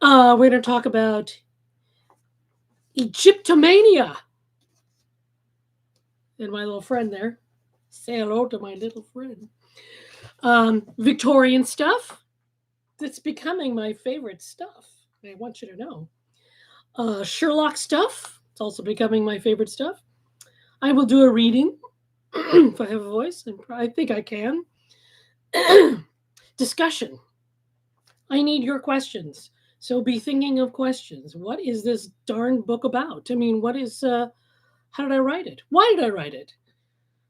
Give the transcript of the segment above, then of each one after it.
We're going to talk about Egyptomania. And my little friend there. Say hello to my little friend. Victorian stuff. That's becoming my favorite stuff. I want you to know. Sherlock stuff. It's also becoming my favorite stuff. I will do a reading if I have a voice, and I think I can. Discussion. I need your questions. So be thinking of questions. What is this darn book about? I mean, what is, how did I write it? Why did I write it?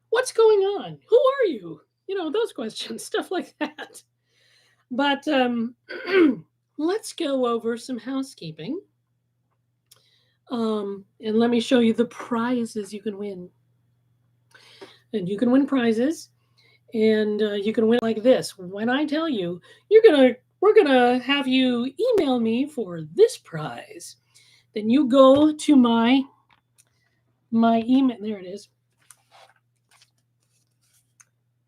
What's going on? Who are you? You know, those questions, stuff like that. But let's go over some housekeeping. And let me show you the prizes you can win. And you can win prizes, and you can win like this. When I tell you, we're gonna have you email me for this prize. Then you go to my email. There it is.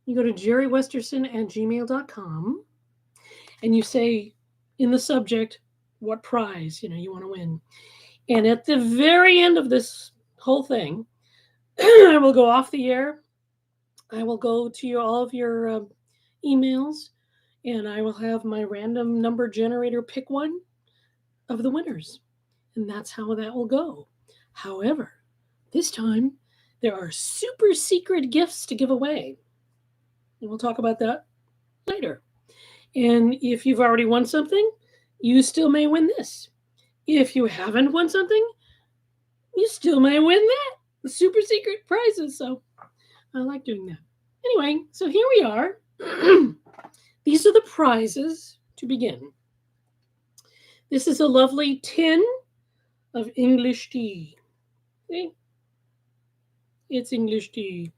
You go to jerrywesterson@gmail.com, and you say in the subject what prize you want to win. And at the very end of this whole thing, I will go off the air. I will go to all of your emails, and I will have my random number generator pick one of the winners. And that's how that will go. However, this time there are super secret gifts to give away. And we'll talk about that later. And if you've already won something, you still may win this. If you haven't won something, you still may win that. The super secret prizes. So I like doing that. Anyway, so here we are. These are the prizes to begin. This is a lovely tin of English tea. See? It's English tea.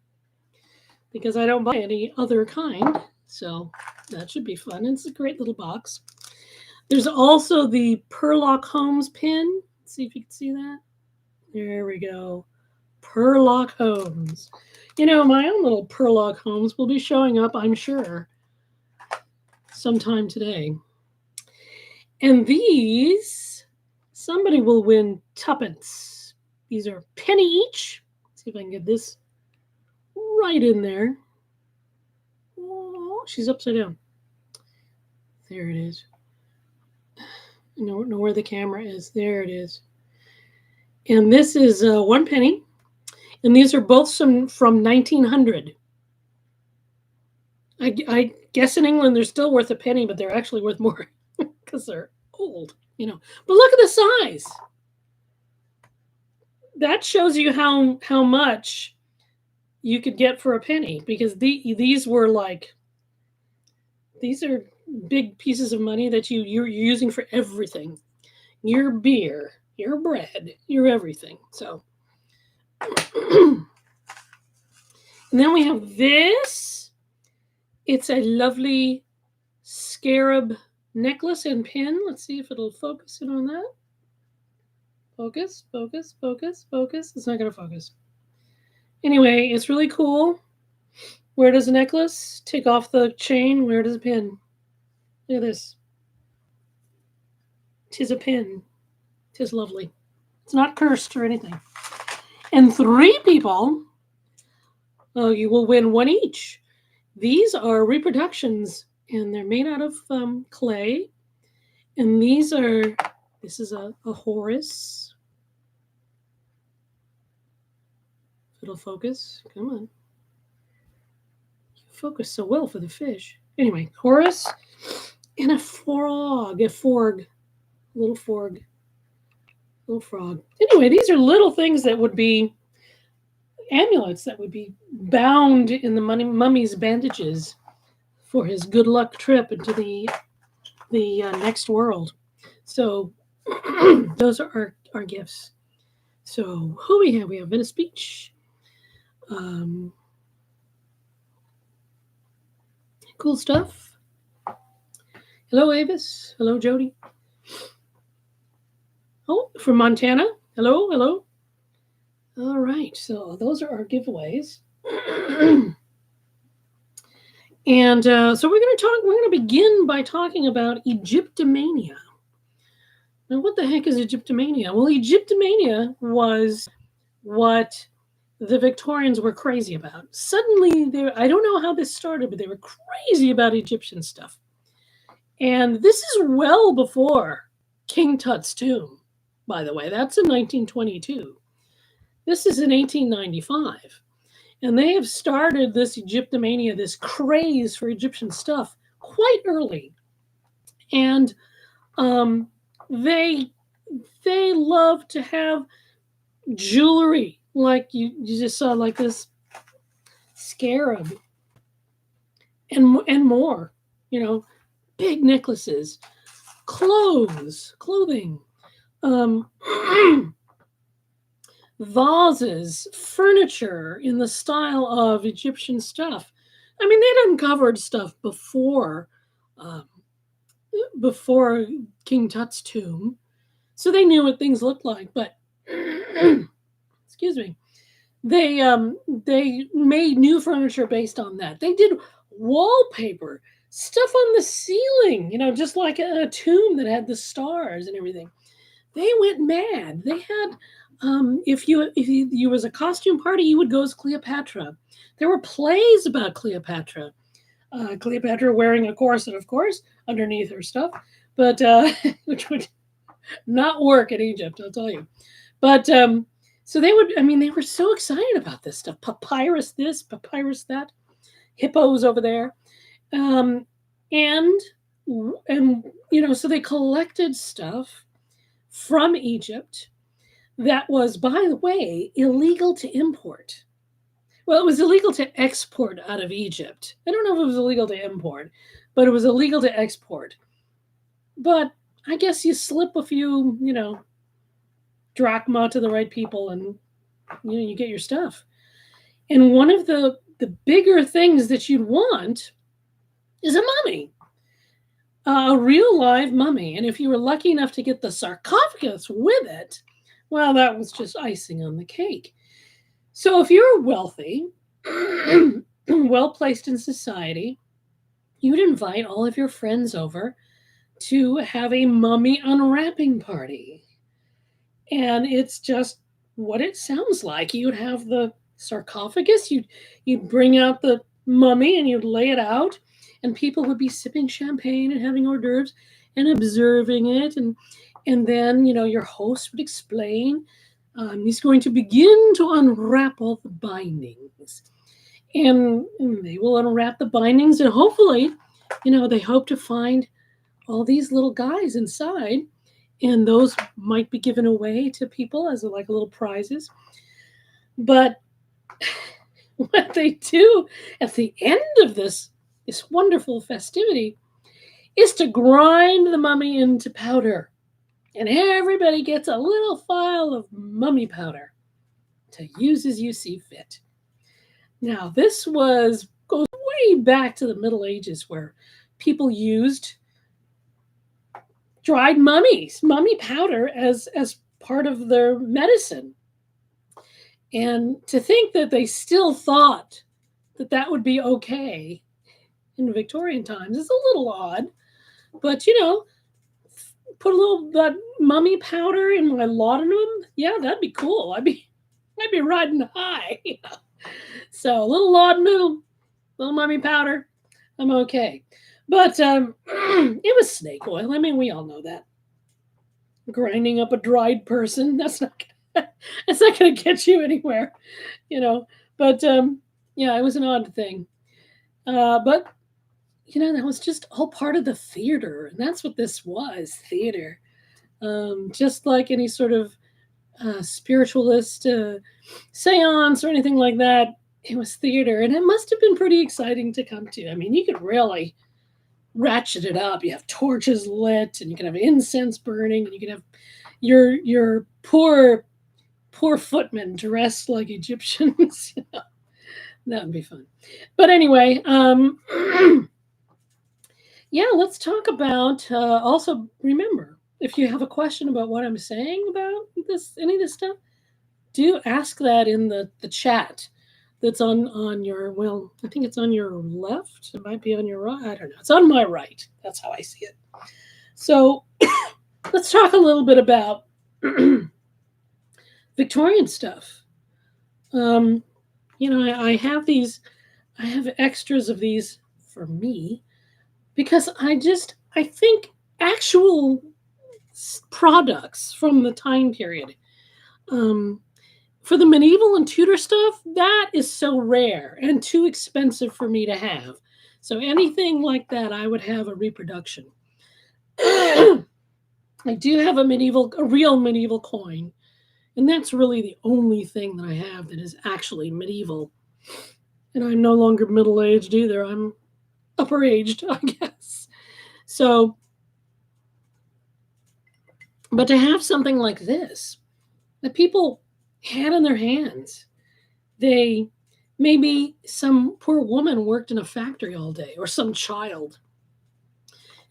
Because I don't buy any other kind. So that should be fun. It's a great little box. There's also the Sherlock Holmes pin. Let's see if you can see that. There we go. Sherlock Holmes. You know, my own little Sherlock Holmes will be showing up, I'm sure, sometime today. And these, somebody will win tuppence. These are penny each. Let's see if I can get this right in there. Oh, she's upside down. There it is. I don't know where the camera is. There it is. And this is 1 penny. And these are both from 1900. I guess in England they're still worth a penny, but they're actually worth more because they're old, But look at the size. That shows you how much you could get for a penny, because these are big pieces of money that you're using for everything. Your beer, your bread, your everything. So. And then we have this. It's a lovely scarab necklace and pin. Let's see if it'll focus in on that. Focus, focus, focus, focus. It's not going to focus. Anyway, it's really cool. Where does a necklace? Take off the chain. Where does a pin? Look at this. 'Tis a pin. 'Tis lovely. It's not cursed or anything. And 3 people, you will win 1 each. These are reproductions, and they're made out of clay. And this is a Horus. It'll focus. Come on. You focus so well for the fish. Anyway, Horus and a frog. A forg. Little forg. Little frog. Anyway, these are little things that would be amulets that would be bound in the mummy's bandages for his good luck trip into the next world. So those are our gifts. So who we have? We have Venice Beach. Cool stuff. Hello, Avis. Hello, Jody. Oh, from Montana. Hello, hello. All right, so those are our giveaways. And so we're going to begin by talking about Egyptomania. Now, what the heck is Egyptomania? Well, Egyptomania was what the Victorians were crazy about. Suddenly, I don't know how this started, but they were crazy about Egyptian stuff. And this is well before King Tut's tomb, by the way. That's in 1922. This is in 1895. And they have started this Egyptomania, this craze for Egyptian stuff, quite early. And um, they they love to have jewelry, like you just saw, like this scarab, and more. You know, big necklaces, clothing, um, vases, furniture in the style of Egyptian stuff. I mean, they'd uncovered stuff um, before King Tut's tomb, so they knew what things looked like. But excuse me, they made new furniture based on that. They did wallpaper, stuff on the ceiling, just like a tomb that had the stars and everything. They went mad. They had if you was a costume party, you would go as Cleopatra. There were plays about Cleopatra. Cleopatra wearing a corset, of course, underneath her stuff, but which would not work in Egypt, I'll tell you. But so they would. I mean, they were so excited about this stuff. Papyrus this, papyrus that, hippos over there, um, and so they collected stuff from Egypt that was, by the way, illegal to import. Well, it was illegal to export out of Egypt. I don't know if it was illegal to import, but it was illegal to export. But I guess you slip a few, drachma to the right people, and you get your stuff. And one of the bigger things that you'd want is a mummy, a real live mummy. And if you were lucky enough to get the sarcophagus with it, well, that was just icing on the cake. So if you're wealthy, well placed in society, you'd invite all of your friends over to have a mummy unwrapping party. And it's just what it sounds like. You'd have the sarcophagus, you'd bring out the mummy and you'd lay it out, and people would be sipping champagne and having hors d'oeuvres and observing it, and then your host would explain. He's going to begin to unwrap all the bindings, and they will unwrap the bindings, and hopefully, they hope to find all these little guys inside, and those might be given away to people as like little prizes. But what they do at the end of this wonderful festivity is to grind the mummy into powder, and everybody gets a little phial of mummy powder to use as you see fit. Now, this goes way back to the Middle Ages, where people used dried mummy powder as part of their medicine. And to think that they still thought that would be okay in Victorian times is a little odd. But put a little that mummy powder in my laudanum, yeah, that'd be cool. I'd be riding high. So a little laudanum, little mummy powder, I'm okay. But it was snake oil. I mean, we all know that. Grinding up a dried person, that's not going to get you anywhere, But yeah, it was an odd thing. But that was just all part of the theater, and that's what this was, theater. Just like any sort of spiritualist seance or anything like that, it was theater, and it must have been pretty exciting to come to. I mean, you could really ratchet it up. You have torches lit, and you can have incense burning, and you can have your poor footmen dressed like Egyptians. That would be fun. But anyway, yeah, let's talk about also remember, if you have a question about what I'm saying about any of this stuff, do ask that in the chat that's on your, well, I think it's on your left. It might be on your right. I don't know. It's on my right. That's how I see it. So let's talk a little bit about Victorian stuff. Um, I have these, I have extras of these for me because I think actual products from the time period. Um, for the medieval and Tudor stuff, that is so rare and too expensive for me to have. So anything like that, I would have a reproduction. I do have a real medieval coin, and that's really the only thing that I have that is actually medieval. And I'm no longer middle aged either. I'm upper aged, I guess. So, but to have something like this that people had in their hands, they maybe some poor woman worked in a factory all day or some child,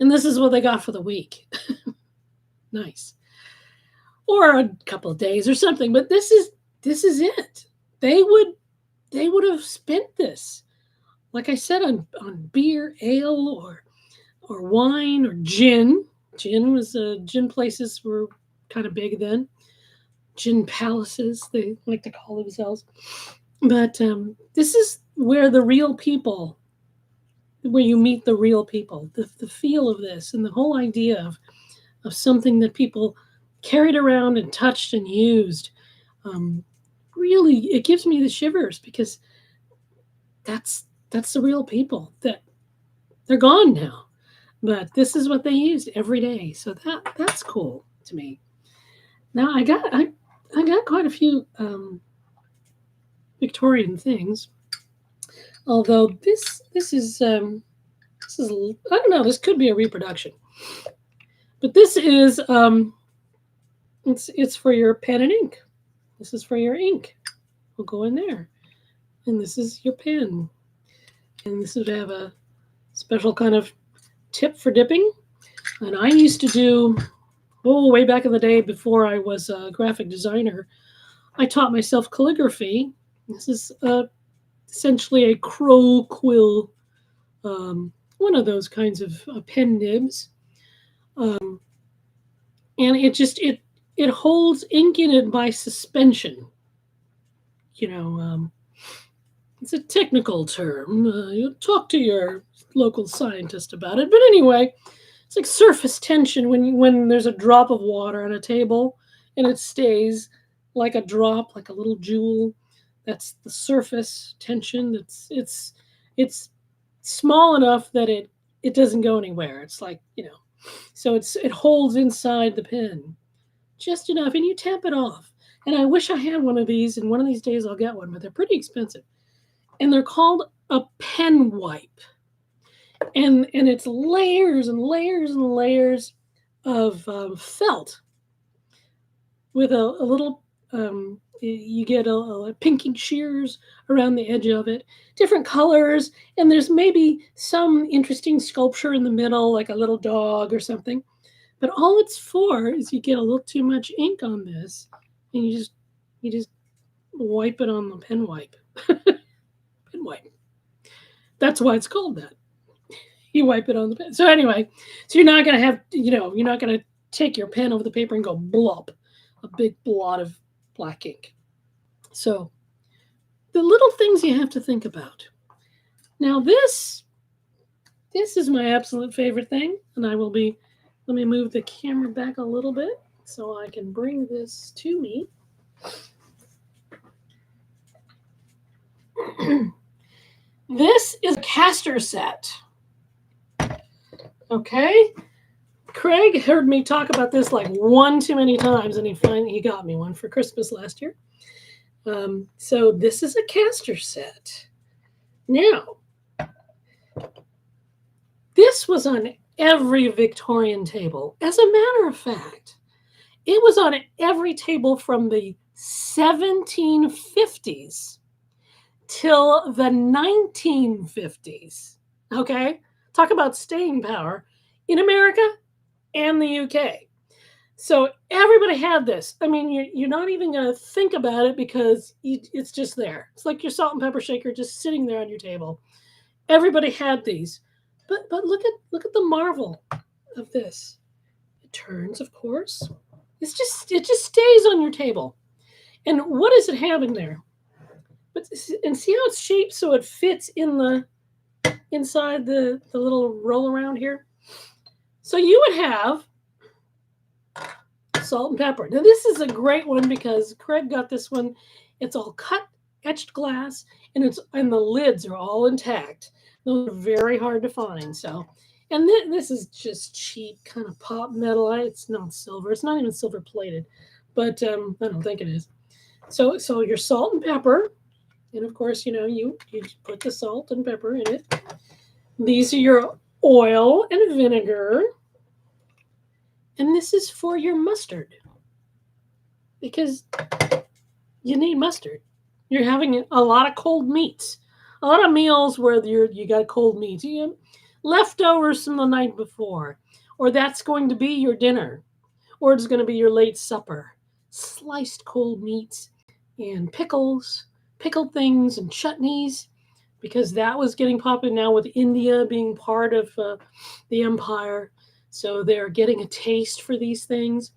and this is what they got for the week. Nice. Or a couple of days or something, but this is it. They would they would have spent this, like I said, on beer, ale, or wine or gin. Gin places were kind of big then. Gin palaces, they like to call themselves. But this is where the real people, where you meet the real people, the feel of this and the whole idea of something that people carried around and touched and used. Um, Really, it gives me the shivers because that's the real people that they're gone now. But this is what they used every day. So that's cool to me. Now I got quite a few Victorian things. Although this is I don't know, this could be a reproduction. But this is it's for your pen and ink. This is for your ink. Will go in there. And this is your pen. And this would have a special kind of tip for dipping. And I used to do, way back in the day before I was a graphic designer, I taught myself calligraphy. This is essentially a crowquill, one of those kinds of pen nibs. Um, and it holds ink in it by suspension. You know, it's a technical term. You talk to your local scientist about it. But anyway, it's like surface tension when there's a drop of water on a table and it stays like a drop, like a little jewel. That's the surface tension. It's small enough that it doesn't go anywhere. It's like, so it holds inside the pen just enough, and you tap it off. And I wish I had one of these, and one of these days I'll get one, but they're pretty expensive. And they're called a pen wipe. And it's layers and layers and layers of felt with a little you get a pinking shears around the edge of it, different colors, and there's maybe some interesting sculpture in the middle, like a little dog or something. But all it's for is you get a little too much ink on this, and you just wipe it on the pen wipe. Pen wipe. That's why it's called that. You wipe it on the pen. So anyway, so you're not gonna have, you're not gonna take your pen over the paper and go blop, a big blot of black ink. So the little things you have to think about. Now this is my absolute favorite thing, and let me move the camera back a little bit so I can bring this to me. This is a caster set. Okay? Craig heard me talk about this like one too many times, and he got me one for Christmas last year. So this is a caster set. Now, this was on every Victorian table. As a matter of fact, it was on every table from the 1750s till the 1950s. Okay? Talk about staying power in America and the UK. So everybody had this. I mean, you're not even going to think about it because it's just there. It's like your salt and pepper shaker just sitting there on your table. Everybody had these. But look at the marvel of this. turns, of course. It just stays on your table. And what does it have in there? But and see how it's shaped so it fits in the inside the little roll around here. So you would have salt and pepper. Now this is a great one because Craig got this one. It's all cut, etched glass, and the lids are all intact. Those are very hard to find. So, and this is just cheap kind of pop metal. It's not silver. It's not even silver plated, but I don't think it is. So your salt and pepper, and of course you put the salt and pepper in it. These are your oil and vinegar. And this is for your mustard, because you need mustard. You're having a lot of cold meats, a lot of meals where you got cold meats, you leftovers from the night before, or that's going to be your dinner, or it's going to be your late supper. Sliced cold meats and pickles, pickled things and chutneys, because that was getting popular now with India being part of the empire. So they're getting a taste for these things.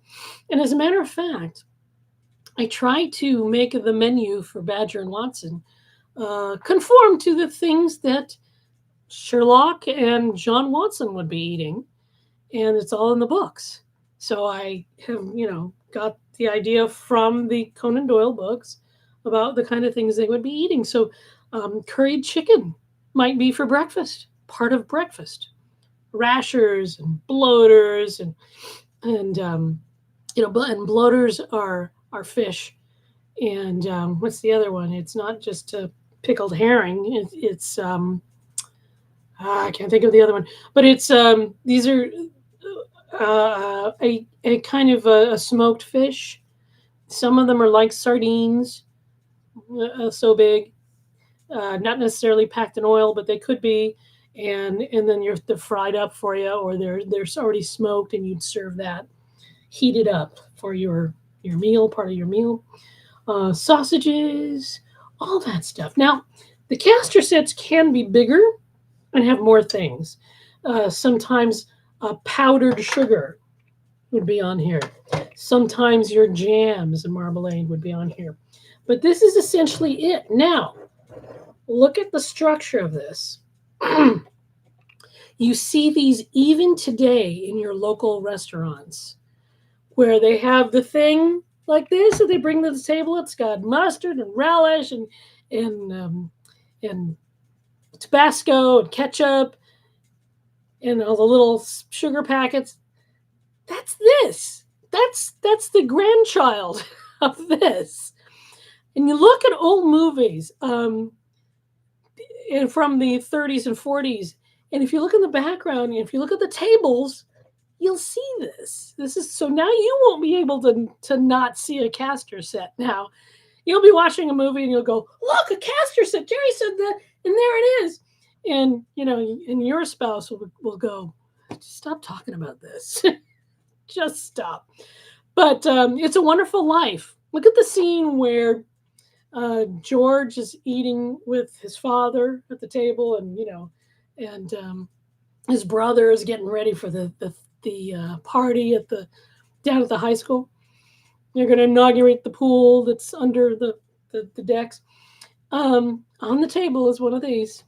And as a matter of fact, I tried to make the menu for Badger and Watson conform to the things that Sherlock and John Watson would be eating. And it's all in the books. So I have, got the idea from the Conan Doyle books about the kind of things they would be eating. So curried chicken might be for breakfast, part of breakfast. Rashers and bloaters and and bloaters are fish. And what's the other one? It's not just a pickled herring. It's I can't think of the other one, but it's these are a kind of a smoked fish. Some of them are like sardines, so big, not necessarily packed in oil, but they could be. And then they're fried up for you, or they're already smoked, and you'd serve that heated up for your meal, part of your meal. Sausages, all that stuff. Now, the caster sets can be bigger and have more things. Sometimes powdered sugar would be on here. Sometimes your jams and marmalade would be on here. But this is essentially it. Now, look at the structure of this. You see these even today in your local restaurants where they have the thing like this that they bring to the table. It's got mustard and relish and Tabasco and ketchup and all the little sugar packets. That's this. That's the grandchild of this. And you look at old movies and from the 30s and 40s, and if you look in the background, if you look at the tables, you'll see this. This is so now you won't be able to not see a caster set. Now you'll be watching a movie and you'll go, look, a caster set. Jerry said that, and there it is. And and your spouse will go, stop talking about this. Just stop. But it's a Wonderful Life. Look at the scene where George is eating with his father at the table, and his brother is getting ready for the party down at the high school. They're going to inaugurate the pool that's under the decks. On the table is one of these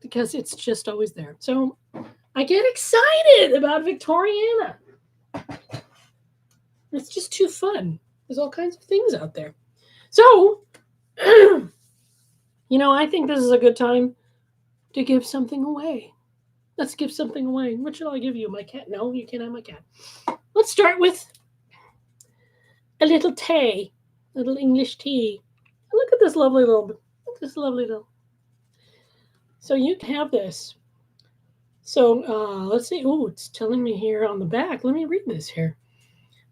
because it's just always there. So I get excited about Victoriana. It's just too fun. There's all kinds of things out there. So, I think this is a good time to give something away. Let's give something away. What shall I give you? My cat? No, you can't have my cat. Let's start with a little tea, a little English tea. Look at this lovely little. So you can have this. So let's see. Oh, it's telling me here on the back. Let me read this here.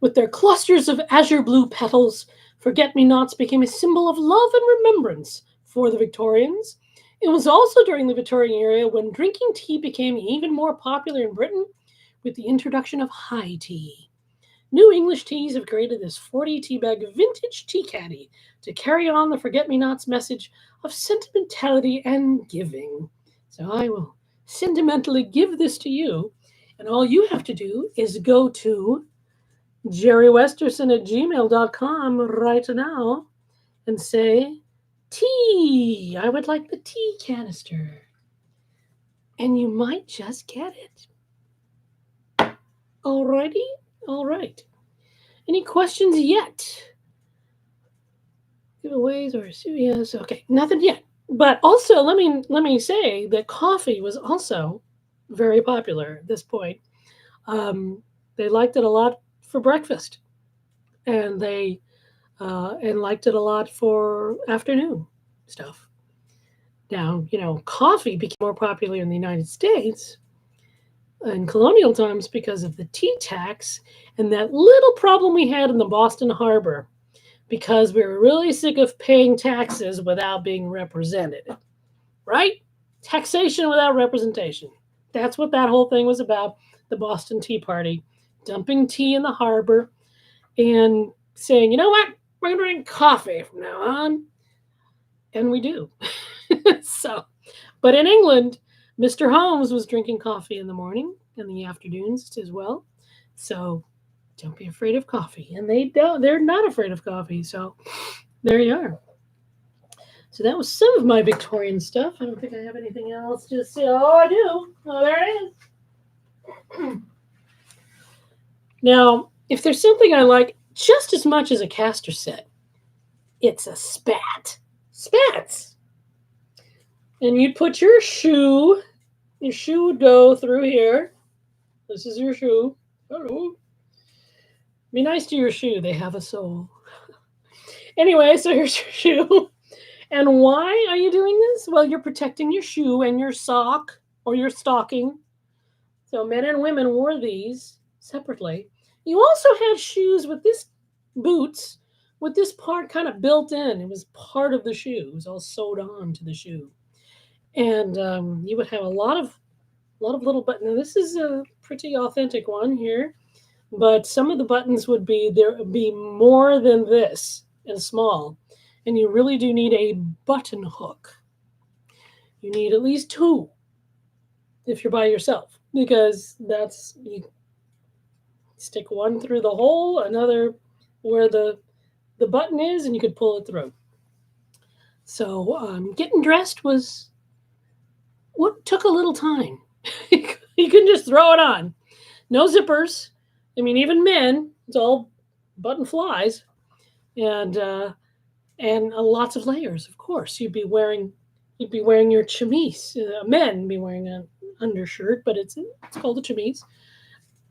With their clusters of azure blue petals, forget-me-nots became a symbol of love and remembrance for the Victorians. It was also during the Victorian era when drinking tea became even more popular in Britain with the introduction of high tea. New English teas have created this 40 teabag vintage tea caddy to carry on the forget-me-nots message of sentimentality and giving. So I will sentimentally give this to you. And all you have to do is go to jerrywesterson@gmail.com right now and say, tea. I would like the tea canister. And you might just get it. Alrighty? All right. Any questions yet? Giveaways or yes, okay, nothing yet. But also, let me say that coffee was also very popular at this point. They liked it a lot for breakfast, and they and liked it a lot for afternoon stuff. Now, coffee became more popular in the United States in colonial times because of the tea tax and that little problem we had in the Boston Harbor because we were really sick of paying taxes without being represented, right? Taxation without representation. That's what that whole thing was about, the Boston Tea Party, dumping tea in the harbor and saying, you know what, we're going to drink coffee from now on. And we do. So, but in England, Mr. Holmes was drinking coffee in the morning and the afternoons as well. So don't be afraid of coffee. And they're not afraid of coffee. So there you are. So that was some of my Victorian stuff. I don't think I have anything else. Just oh, I do. Oh, there it is. Now, if there's something I like just as much as a caster set, it's a spat. Spats. And you'd put your shoe would go through here. This is your shoe. Hello. Be nice to your shoe. They have a soul. Anyway, so here's your shoe. And why are you doing this? Well, you're protecting your shoe and your sock or your stocking. So men and women wore these separately. You also had shoes with this boots with this part kind of built in. It was part of the shoe. It was all sewed on to the shoe. And you would have a lot of little buttons. Now, this is a pretty authentic one here, but some of the buttons would be more than this and small. And you really do need a button hook. You need at least two if you're by yourself, because you stick one through the hole, another where the button is, and you could pull it through. So getting dressed was what took a little time. You couldn't just throw it on. No zippers. I mean, even men, it's all button flies, and lots of layers. Of course, you'd be wearing your chemise. Men be wearing an undershirt, but it's called a chemise,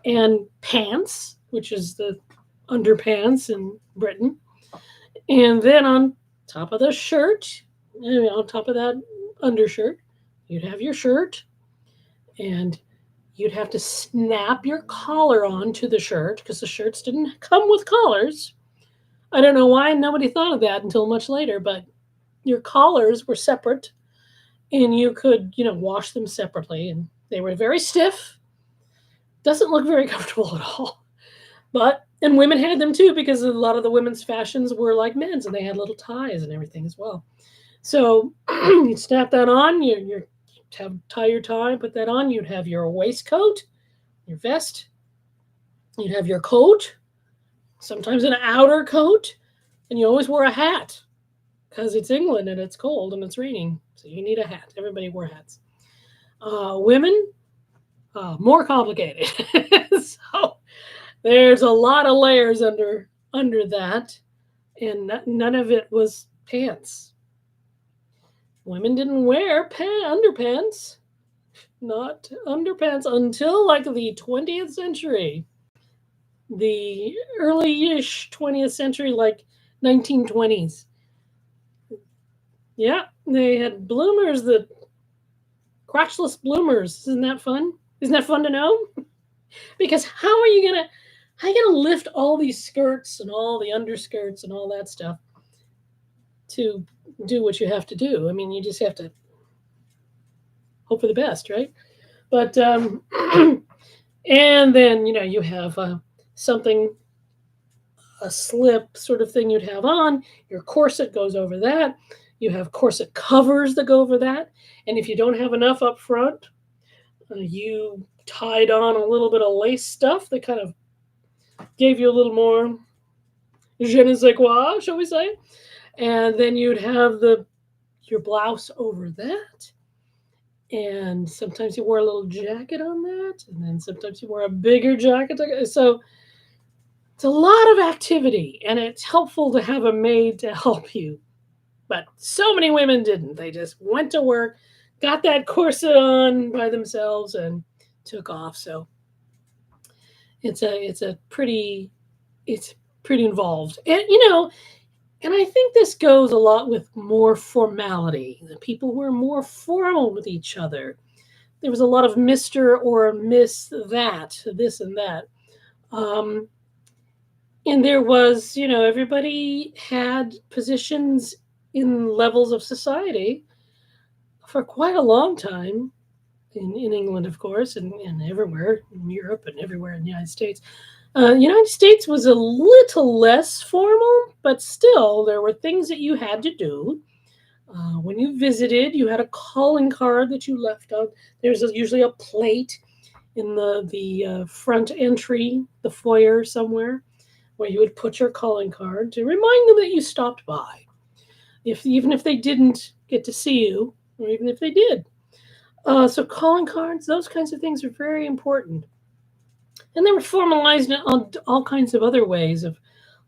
and pants, which is the underpants in Britain, and then on top of the shirt, on top of that undershirt, you'd have your shirt, and you'd have to snap your collar onto the shirt because the shirts didn't come with collars. I don't know why nobody thought of that until much later, but your collars were separate and you could, wash them separately, and they were very stiff. Doesn't look very comfortable at all. And women had them too because a lot of the women's fashions were like men's and they had little ties and everything as well. So you'd snap that on, you tie your tie, put that on, you'd have your waistcoat, your vest, you'd have your coat, sometimes an outer coat, and you always wore a hat because it's England and it's cold and it's raining, so you need a hat. Everybody wore hats. Women, more complicated. So there's a lot of layers under that, and none of it was pants. Women didn't wear underpants, not underpants, until like the 20th century. The early-ish 20th century, like 1920s. Yeah, they had bloomers, the crotchless bloomers. Isn't that fun? Isn't that fun to know? Because how are you gonna lift all these skirts and all the underskirts and all that stuff to do what you have to do? I mean, you just have to hope for the best, right? But and then you have something, a slip sort of thing you'd have on. Your corset goes over that. You have corset covers that go over that. And if you don't have enough up front, You tied on a little bit of lace stuff that kind of gave you a little more je ne sais quoi, shall we say? And then you'd have your blouse over that, and sometimes you wore a little jacket on that, and then sometimes you wore a bigger jacket. So it's a lot of activity, and it's helpful to have a maid to help you. But so many women didn't. They just went to work, got that corset on by themselves, and took off. So it's pretty involved, and and I think this goes a lot with more formality. The people were more formal with each other. There was a lot of Mister or Miss that, this and that. Um, and there was, everybody had positions in levels of society for quite a long time in England, of course, and everywhere in Europe and everywhere in the United States. United States was a little less formal, but still there were things that you had to do. When you visited, you had a calling card that you left on. There's usually a plate in the front entry, the foyer somewhere, where you would put your calling card to remind them that you stopped by. Even if they didn't get to see you, or even if they did. So calling cards, those kinds of things are very important. And they were formalized in all kinds of other ways of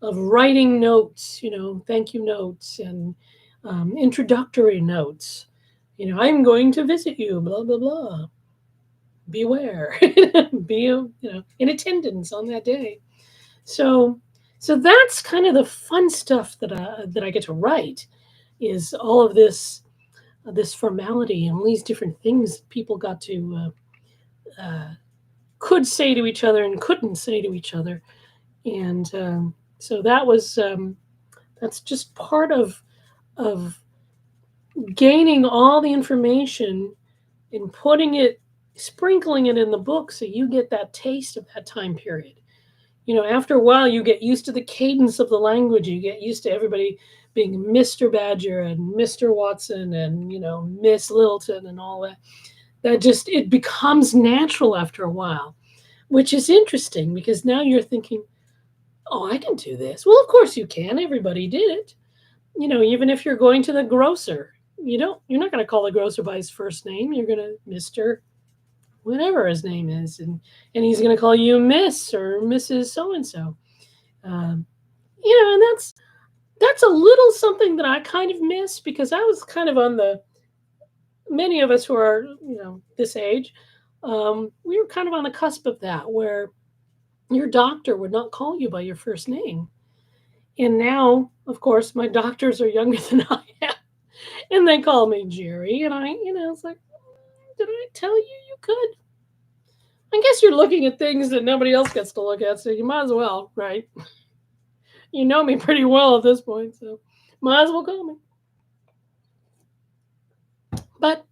writing notes, thank you notes and introductory notes. I'm going to visit you, blah blah blah. Beware, be in attendance on that day. So so that's kind of the fun stuff that I get to write is all of this formality and all these different things people got to could say to each other and couldn't say to each other, and so that's just part of gaining all the information and sprinkling it in the book so you get that taste of that time period. After a while, you get used to the cadence of the language. You get used to everybody being Mr. Badger and Mr. Watson and, Miss Littleton and all that. It becomes natural after a while, which is interesting because now you're thinking, oh, I can do this. Well, of course you can. Everybody did it. Even if you're going to the grocer, you're not going to call the grocer by his first name. You're going to Mr. whatever his name is, and he's going to call you Miss or Mrs. So and so. And that's a little something that I kind of miss because I was kind of on the many of us who are this age, we were kind of on the cusp of that where your doctor would not call you by your first name. And now, of course, my doctors are younger than I am, and they call me Jerry. And it's like, did I tell you you could? I guess you're looking at things that nobody else gets to look at, so you might as well, right? You know me pretty well at this point, so might as well call me. But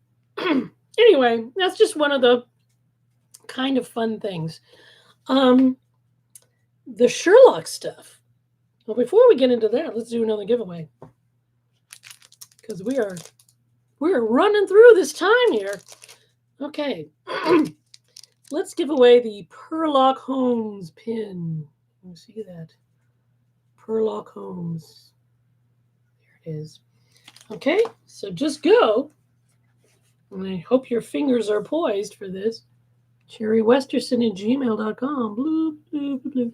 anyway, that's just one of the kind of fun things. The Sherlock stuff. Well, before we get into that, let's do another giveaway because we're running through this time here. Okay, let's give away the Sherlock Holmes pin. You see that? Sherlock Holmes. There it is. Okay, so just go. And I hope your fingers are poised for this. CherryWesterson@gmail.com. Bloop, bloop, bloop.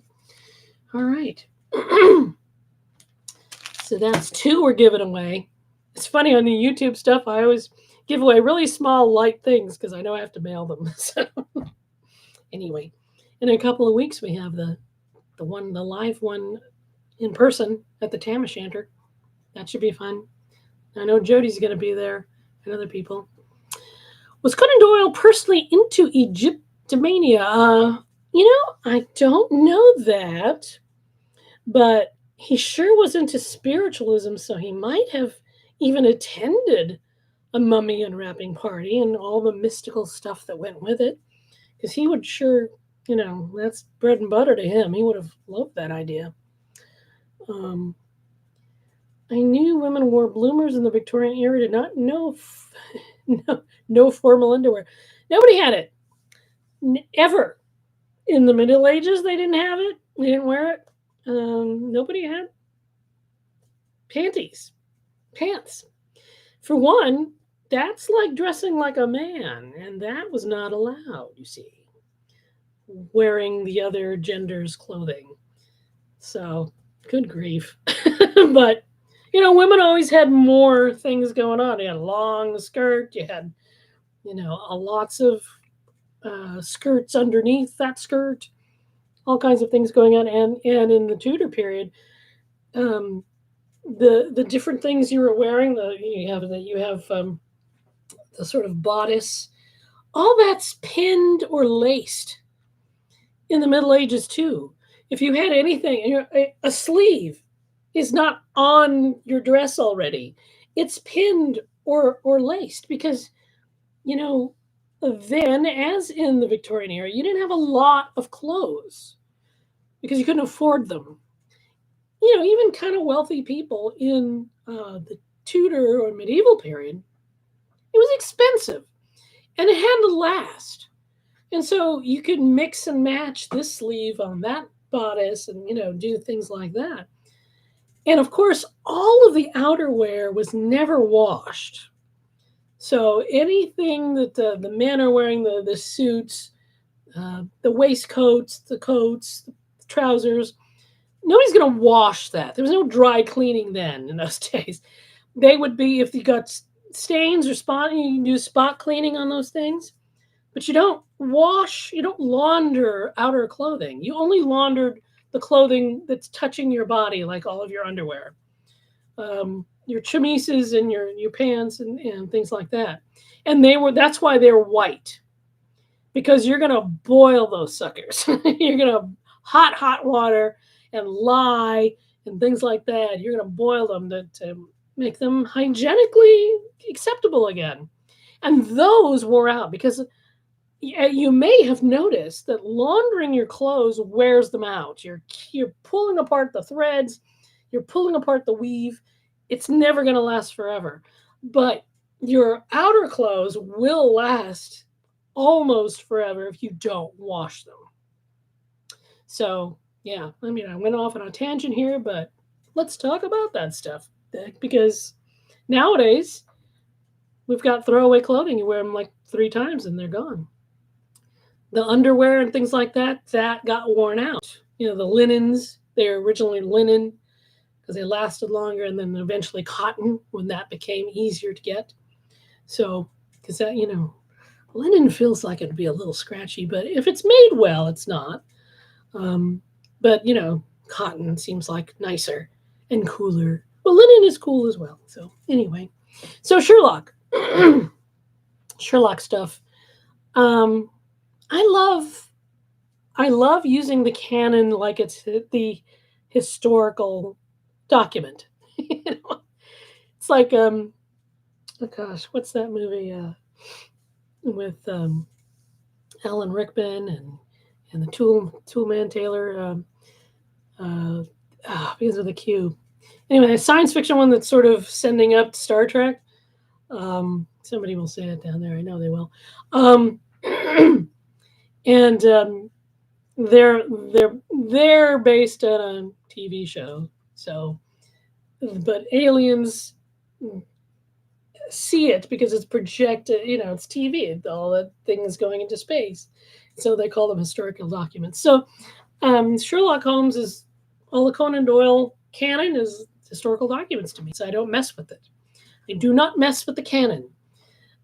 All right. So that's 2 we're giving away. It's funny on the YouTube stuff, I always give away really small, light things because I know I have to mail them. So anyway, in a couple of weeks we have the live one in person at the Tam O'Shanter. That should be fun. I know Jody's going to be there and other people. Was Conan Doyle personally into Egyptomania? I don't know that, but he sure was into spiritualism, so he might have even attended a mummy unwrapping party and all the mystical stuff that went with it, because he would sure, that's bread and butter to him. He would have loved that idea. I knew women wore bloomers in the Victorian era. Did not know no formal underwear. Nobody had it. Ever. In the Middle Ages, they didn't have it. They didn't wear it. Nobody had panties, pants. For one, that's like dressing like a man, and that was not allowed, you see, wearing the other gender's clothing. So, good grief. But, women always had more things going on. You had a long skirt, you had, lots of skirts underneath that skirt, all kinds of things going on. And in the Tudor period, um, the different things you were wearing, you have the sort of bodice, all that's pinned or laced in the Middle Ages too. If you had anything, a sleeve is not on your dress already; it's pinned or laced because you know then, as in the Victorian era, you didn't have a lot of clothes because you couldn't afford them. Even kind of wealthy people in the Tudor or medieval period, it was expensive and it had to last. And so you could mix and match this sleeve on that bodice and, do things like that. And of course, all of the outerwear was never washed. So anything that the men are wearing, the suits, the waistcoats, the coats, the trousers, nobody's going to wash that. There was no dry cleaning then in those days. They would be, if you got stains or spot, you can do spot cleaning on those things. But you don't wash, you don't launder outer clothing. You only laundered the clothing that's touching your body, like all of your underwear, your chemises and your pants and things like that. And that's why they're white, because you're gonna boil those suckers. You're gonna hot water and lye and things like that. You're gonna boil them to make them hygienically acceptable again. And those wore out because you may have noticed that laundering your clothes wears them out. You're pulling apart the threads, you're pulling apart the weave. It's never going to last forever. But your outer clothes will last almost forever if you don't wash them. So, yeah, I went off on a tangent here, but let's talk about that stuff because nowadays we've got throwaway clothing. You wear them like 3 times and they're gone. The underwear and things like that got worn out. The linens, they're originally linen because they lasted longer, and then eventually cotton when that became easier to get. So, because that, linen feels like it'd be a little scratchy, but if it's made well, it's not. But, cotton seems like nicer and cooler. But linen is cool as well. So, anyway. So, Sherlock. Sherlock stuff. I love using the canon like it's the historical document. It's like oh gosh, what's that movie with Alan Rickman and the Toolman Taylor because of the Q. Anyway, a science fiction one that's sort of sending up Star Trek. Somebody will say it down there. I know they will. And they're based on a TV show. So, but aliens see it because it's projected. It's TV. All the things going into space. So they call them historical documents. So Sherlock Holmes is all the Conan Doyle canon is historical documents to me. So I don't mess with it. I do not mess with the canon.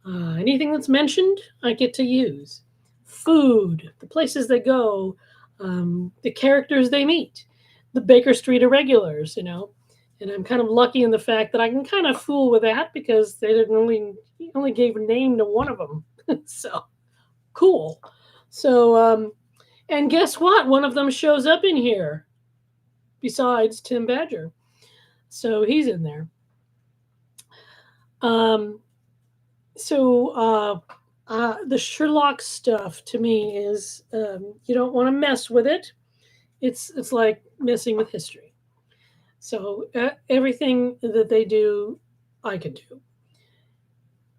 Anything that's mentioned, I get to use. Food, the places they go, the characters they meet, the Baker Street Irregulars, And I'm kind of lucky in the fact that I can kind of fool with that because they didn't only gave a name to one of them. So cool. So, and guess what? One of them shows up in here besides Tim Badger. So he's in there. The Sherlock stuff to me is you don't want to mess with it. It's like messing with history. So everything that they do, I can do.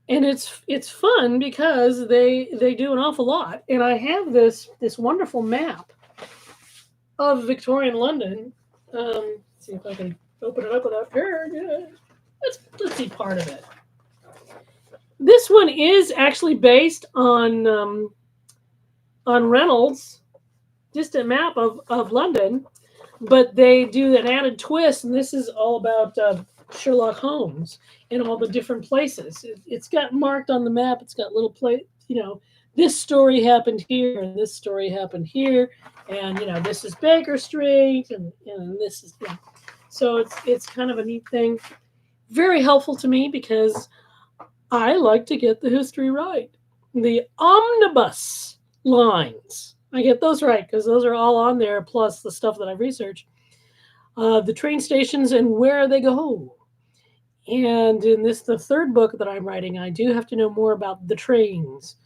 And it's fun because they do an awful lot. And I have this wonderful map of Victorian London. Let's see if I can open it up without her. Yeah. Let's see part of it. This one is actually based on Reynolds, just a map of London, but they do an added twist, and this is all about Sherlock Holmes and all the different places. It's got marked on the map. It's got little this story happened here, and this story happened here, and this is Baker Street, and this is so it's kind of a neat thing. Very helpful to me because I like to get the history right. The omnibus lines. I get those right because those are all on there, plus the stuff that I've researched. The train stations and where they go. And in the third book that I'm writing, I do have to know more about the trains,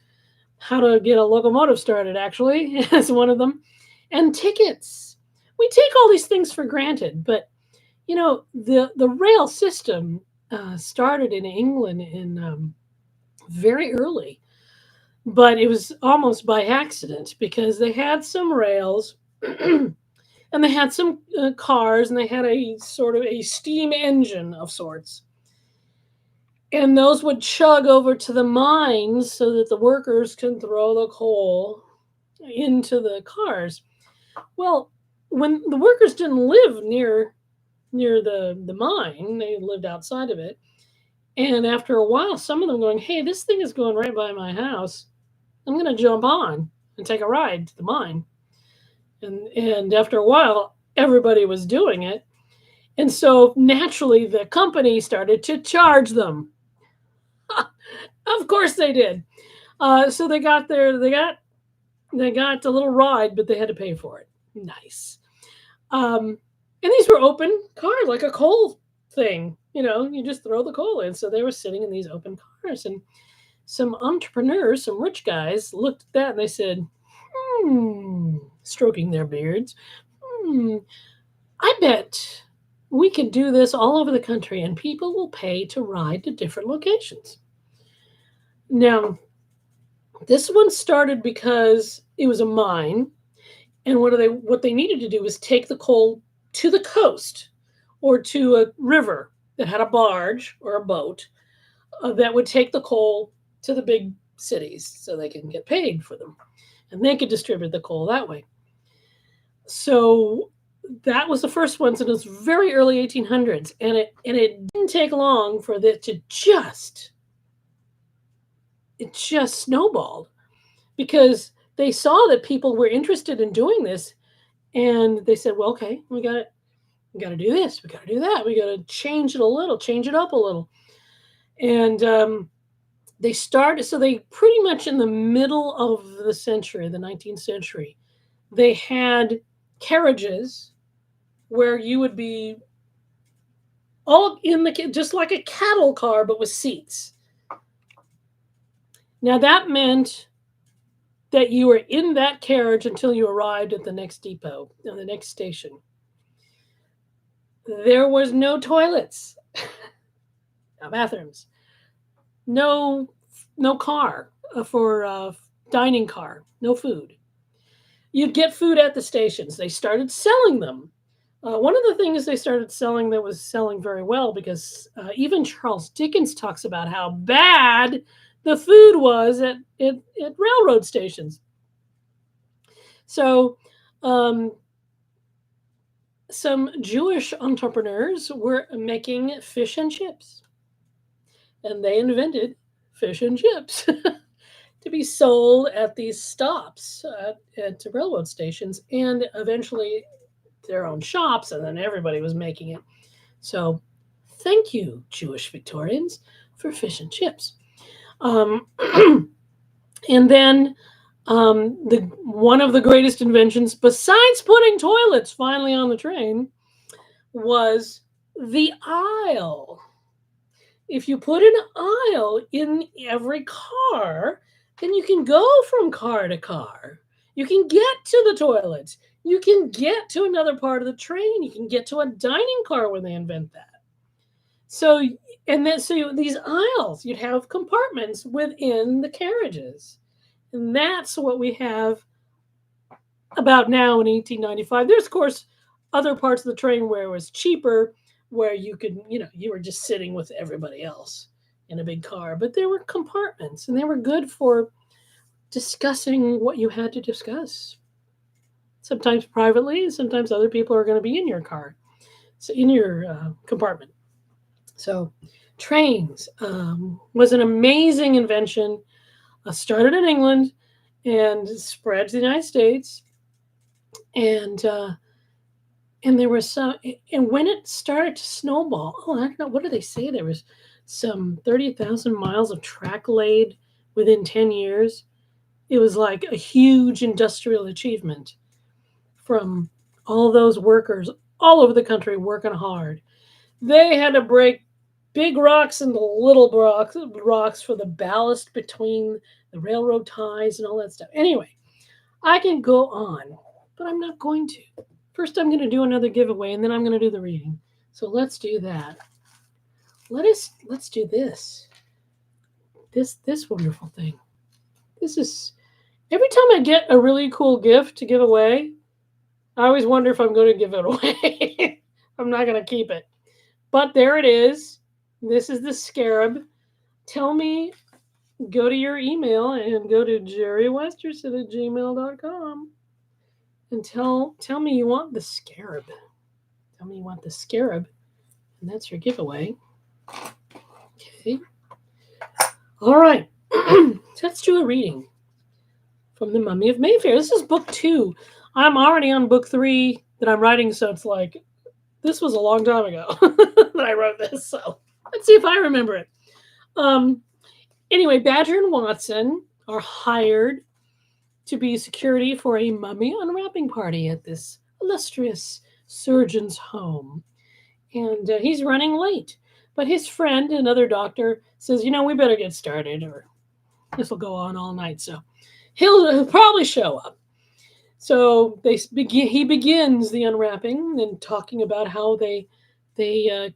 how to get a locomotive started, actually, is one of them, and tickets. We take all these things for granted, but the rail system started in England in very early, but it was almost by accident because they had some rails and they had some cars and they had a sort of a steam engine of sorts. And those would chug over to the mines so that the workers can throw the coal into the cars. Well, when the workers didn't live near the mine, they lived outside of it. And after a while, some of them going, "Hey, this thing is going right by my house. I'm going to jump on and take a ride to the mine." And after a while, everybody was doing it. And so naturally, the company started to charge them. Of course they did. So they got a little ride, but they had to pay for it. Nice. And these were open cars, like a coal thing. You just throw the coal in. So they were sitting in these open cars, and some entrepreneurs, some rich guys, looked at that and they said, stroking their beards, I bet we could do this all over the country and people will pay to ride to different locations. Now, this one started because it was a mine, and what they needed to do was take the coal to the coast or to a river that had a barge or a boat that would take the coal to the big cities so they can get paid for them, and they could distribute the coal that way. So that was the first ones, and it was very early 1800s, and it didn't take long for it to just snowballed because they saw that people were interested in doing this, and they said, "Well, okay, we got to do this, we got to do that, we got to change it up a little," and they started. So they pretty much in the middle of the century, the 19th century, they had carriages where you would be all in just like a cattle car, but with seats. Now that meant that you were in that carriage until you arrived at the next depot, the next station. There was no toilets, no bathrooms, no car for dining car, no food. You'd get food at the stations. They started selling them. One of the things they started selling that was selling very well, because even Charles Dickens talks about how bad the food was at railroad stations. So some Jewish entrepreneurs were making fish and chips, and they invented fish and chips to be sold at these stops at railroad stations, and eventually their own shops, and then everybody was making it. So thank you, Jewish Victorians, for fish and chips. And then one of the greatest inventions, besides putting toilets finally on the train, was the aisle. If you put an aisle in every car, then you can go from car to car. You can get to the toilets. You can get to another part of the train. You can get to a dining car when they invent that. So, so these aisles, you'd have compartments within the carriages. And that's what we have about now in 1895. There's, of course, other parts of the train where it was cheaper, where you could, you were just sitting with everybody else in a big car. But there were compartments, and they were good for discussing what you had to discuss. Sometimes privately, sometimes other people are going to be in your car, so in your compartment. So, trains was an amazing invention. Started in England and spread to the United States, and there was some. And when it started to snowball, I don't know, what do they say? There was some 30,000 miles of track laid within 10 years. It was like a huge industrial achievement from all those workers all over the country working hard. They had to break big rocks into little rocks for the ballast between the railroad ties and all that stuff. Anyway, I can go on, but I'm not going to. First, I'm going to do another giveaway, and then I'm going to do the reading. So let's do that. Let's do this. This wonderful thing. This is every time I get a really cool gift to give away, I always wonder if I'm going to give it away. I'm not going to keep it. But there it is. This is the scarab. Tell me, go to your email and go to jerrywesterson@gmail.com and tell me you want the scarab. Tell me you want the scarab, and that's your giveaway. Okay. All right. Let's do a reading from the Mummy of Mayfair. This is book 2. I'm already on book 3 that I'm writing, so it's like, this was a long time ago that I wrote this, so let's see if I remember it. Anyway, Badger and Watson are hired to be security for a mummy unwrapping party at this illustrious surgeon's home. And he's running late. But his friend, another doctor, says, we better get started, or this will go on all night. So he'll probably show up. So he begins the unwrapping and talking about how they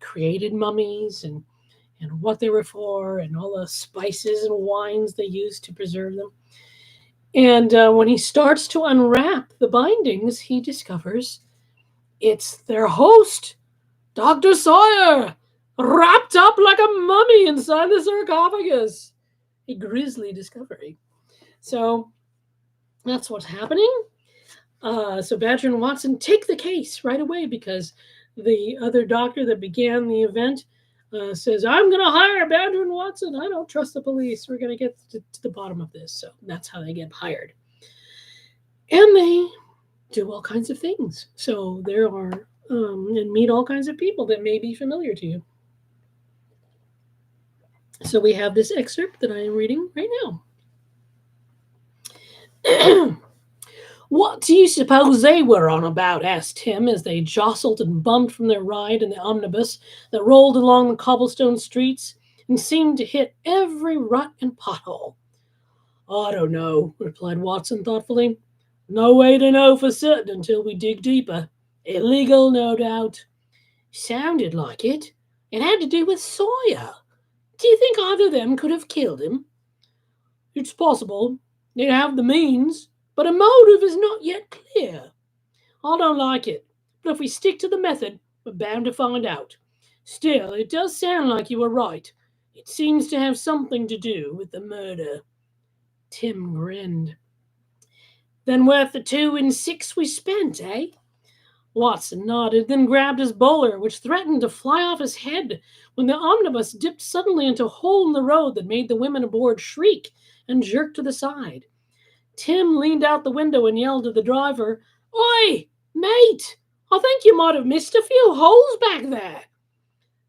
created mummies and what they were for and all the spices and wines they used to preserve them. And when he starts to unwrap the bindings, he discovers it's their host, Dr. Sawyer, wrapped up like a mummy inside the sarcophagus. A grisly discovery. So that's what's happening. So Badger and Watson take the case right away because the other doctor that began the event says, I'm going to hire Badger and Watson. I don't trust the police. We're going to get to the bottom of this. So that's how they get hired. And they do all kinds of things. So there are, and meet all kinds of people that may be familiar to you. So we have this excerpt that I am reading right now. What do you suppose they were on about? Asked Tim as they jostled and bumped from their ride in the omnibus that rolled along the cobblestone streets and seemed to hit every rut and pothole. I don't know, replied Watson thoughtfully. No way to know for certain until we dig deeper. Illegal, no doubt. Sounded like it. It had to do with Sawyer. Do you think either of them could have killed him? It's possible. They have the means, but a motive is not yet clear. I don't like it, but if we stick to the method, we're bound to find out. Still, it does sound like you were right. It seems to have something to do with the murder. Tim grinned. Then worth the 2 and 6 we spent, eh? Watson nodded, then grabbed his bowler, which threatened to fly off his head when the omnibus dipped suddenly into a hole in the road that made the women aboard shriek and jerk to the side. Tim leaned out the window and yelled to the driver, Oi, mate, I think you might have missed a few holes back there.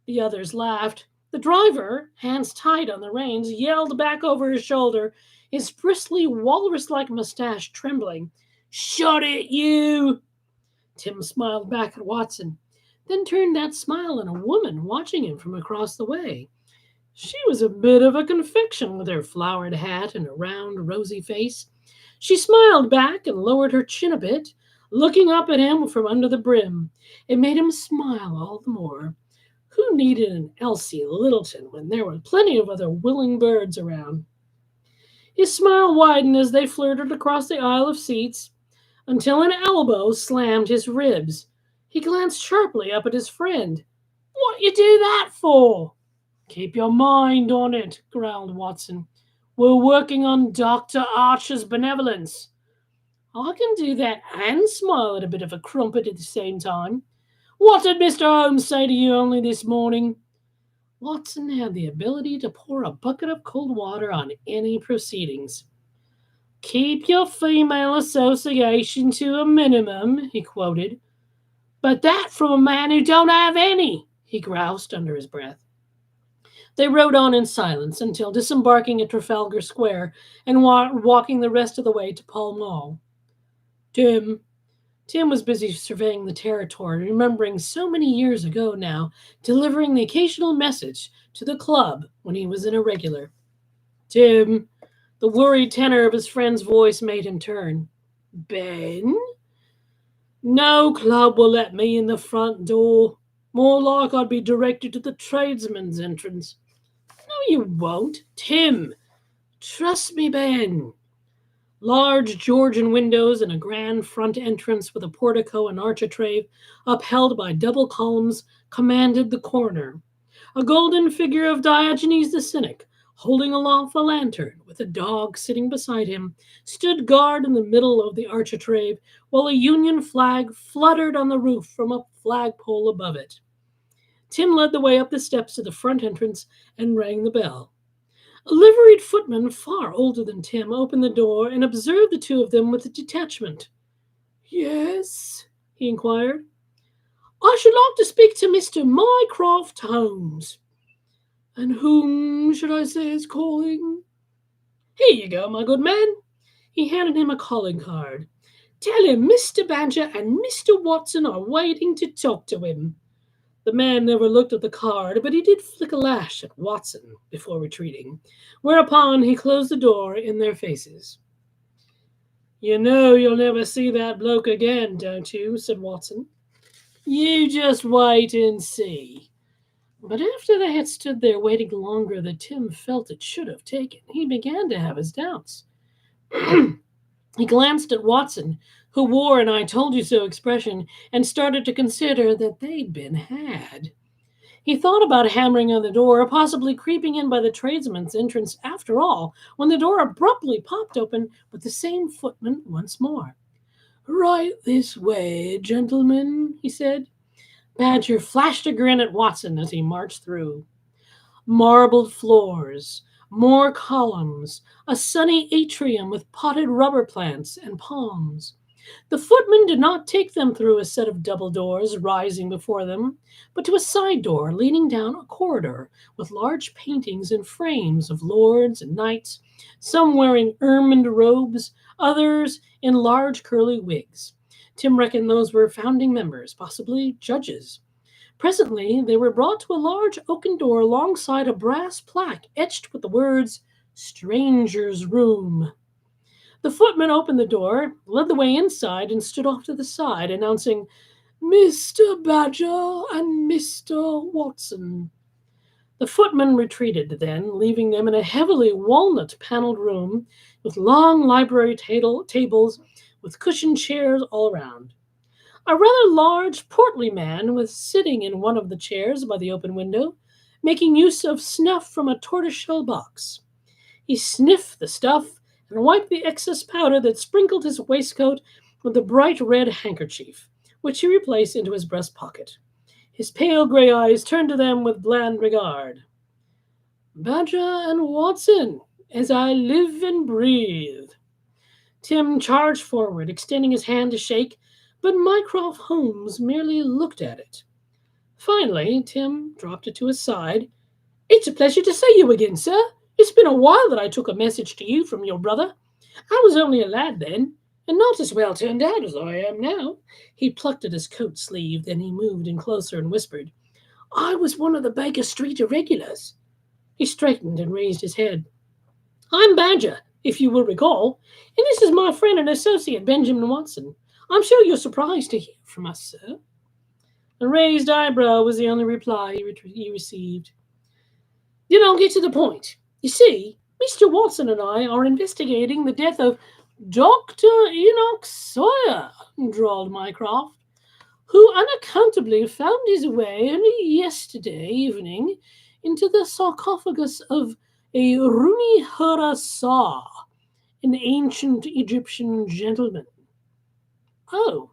The others laughed. The driver, hands tight on the reins, yelled back over his shoulder, his bristly, walrus-like mustache trembling, Shut it, you! Tim smiled back at Watson, then turned that smile on a woman watching him from across the way. She was a bit of a confection with her flowered hat and a round, rosy face. She smiled back and lowered her chin a bit, looking up at him from under the brim. It made him smile all the more. Who needed an Elsie Littleton when there were plenty of other willing birds around? His smile widened as they flirted across the aisle of seats until an elbow slammed his ribs. He glanced sharply up at his friend. "What you do that for?" "Keep your mind on it," growled Watson. "We're working on Dr. Archer's benevolence." "I can do that and smile at a bit of a crumpet at the same time. What did Mr. Holmes say to you only this morning?" Watson had the ability to pour a bucket of cold water on any proceedings. "Keep your female association to a minimum," he quoted. "But that from a man who don't have any," he groused under his breath. They rode on in silence until disembarking at Trafalgar Square and walking the rest of the way to Pall Mall. Tim was busy surveying the territory, remembering so many years ago now, delivering the occasional message to the club when he was an irregular. "Tim," the worried tenor of his friend's voice made him turn. "Ben?" "No club will let me in the front door. More like I'd be directed to the tradesmen's entrance." "No, you won't." "Tim, trust me, Ben." Large Georgian windows and a grand front entrance with a portico and architrave upheld by double columns commanded the corner. A golden figure of Diogenes the Cynic, holding aloft a lantern with a dog sitting beside him, stood guard in the middle of the architrave while a Union flag fluttered on the roof from a flagpole above it. Tim led the way up the steps to the front entrance and rang the bell. A liveried footman, far older than Tim, opened the door and observed the two of them with detachment. "Yes?" he inquired. "I should like to speak to Mr. Mycroft Holmes." "And whom should I say is calling?" "Here you go, my good man." He handed him a calling card. "Tell him Mr. Badger and Mr. Watson are waiting to talk to him." The man never looked at the card, but he did flick a lash at Watson before retreating, whereupon he closed the door in their faces. "You know you'll never see that bloke again, don't you?" said Watson. "You just wait and see." But after they had stood there waiting longer than Tim felt it should have taken, he began to have his doubts. He glanced at Watson, who wore an "I told you so" expression, and started to consider that they'd been had. He thought about hammering on the door, or possibly creeping in by the tradesmen's entrance after all, when the door abruptly popped open with the same footman once more. "Right this way, gentlemen," he said. Badger flashed a grin at Watson as he marched through. Marbled floors, more columns, a sunny atrium with potted rubber plants and palms. The footman did not take them through a set of double doors rising before them, but to a side door leading down a corridor with large paintings in frames of lords and knights, some wearing ermined robes, others in large curly wigs. Tim reckoned those were founding members, possibly judges. Presently they were brought to a large oaken door alongside a brass plaque etched with the words, "Stranger's Room." The footman opened the door, led the way inside, and stood off to the side, announcing, "Mr. Badger and Mr. Watson." The footman retreated then, leaving them in a heavily walnut-paneled room with long library tables with cushioned chairs all around. A rather large, portly man was sitting in one of the chairs by the open window, making use of snuff from a tortoiseshell box. He sniffed the stuff and wiped the excess powder that sprinkled his waistcoat with a bright red handkerchief, which he replaced into his breast pocket. His pale gray eyes turned to them with bland regard. "Badger and Watson, as I live and breathe." Tim charged forward, extending his hand to shake, but Mycroft Holmes merely looked at it. Finally, Tim dropped it to his side. "It's a pleasure to see you again, sir. It's been a while that I took a message to you from your brother. I was only a lad then, and not as well turned out as I am now." He plucked at his coat sleeve, then he moved in closer and whispered, "I was one of the Baker Street Irregulars." He straightened and raised his head. "I'm Badger, if you will recall, and this is my friend and associate, Benjamin Watson. I'm sure you're surprised to hear from us, sir." A raised eyebrow was the only reply he received. Then I'll get to the point. You see, Mr. Watson and I are investigating the death of Dr. Enoch Sawyer, drawled Mycroft, who unaccountably found his way only yesterday evening into the sarcophagus of a Runi Hura Sa, an ancient Egyptian gentleman. Oh,